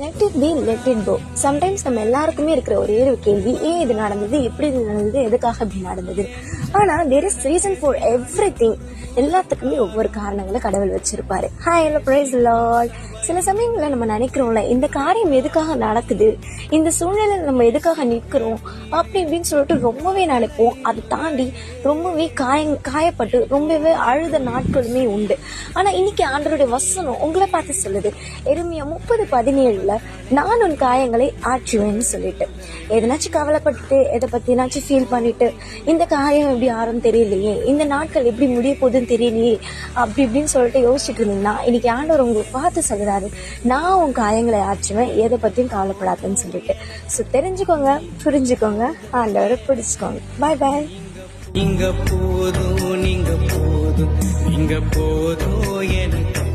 Let it be let it go. Sometimes நம்ம எல்லாருக்குமே இருக்கிற ஒரே ஒரு கேள்வி, ஏன் இது நடந்தது, எப்படி இது நடந்தது, எதுக்காக இப்படி நடந்தது. ஆனா there is reason for everything. எல்லாத்துக்குமே ஒவ்வொரு காரணங்களை கடவுள் வச்சிருப்பாரு. Hi hello praise Lord. சில சமயங்கள்ல நம்ம நினைக்கிறோம்ல, இந்த காரியம் எதுக்காக நடக்குது, இந்த சூழ்நிலையில நம்ம எதுக்காக நிற்கிறோம் அப்படி இப்படின்னு சொல்லிட்டு ரொம்பவே நினைப்போம். அதை தாண்டி ரொம்பவே காயப்பட்டு ரொம்பவே அழுத நாட்களுமே உண்டு. ஆனா இன்னைக்கு ஆண்டவருடைய வசனம் உங்களை பார்த்து சொல்லுது, எரேமியா 30:17 நான் உன் காயங்களை ஆற்றுவேன்னு சொல்லிட்டு. எதனாச்சும் கவலைப்பட்டுட்டு எதை பத்தினாச்சும் ஃபீல் பண்ணிட்டு, இந்த காயம் எப்படி ஆரம் தெரியலையே, இந்த நாட்கள் எப்படி முடிய போகுதுன்னு தெரியலையே அப்படி இப்படின்னு சொல்லிட்டு யோசிச்சுட்டு இருந்தீங்கன்னா, இன்னைக்கு ஆண்டவர் உங்களுக்கு பார்த்து சொல்றாரு, நான் உன் காயங்களை ஆற்றுவேன், எதை பத்தியும் கவலைப்படாதுன்னு சொல்லிட்டு. ஸோ தெரிஞ்சுக்கோங்க, புரிஞ்சுக்கோங்க, ஆண்டவரை பிடிச்சுக்கோங்க. பாய் பாய். நீங்க போதும், நீங்க போதும், நீங்க போதும் எனக்கு.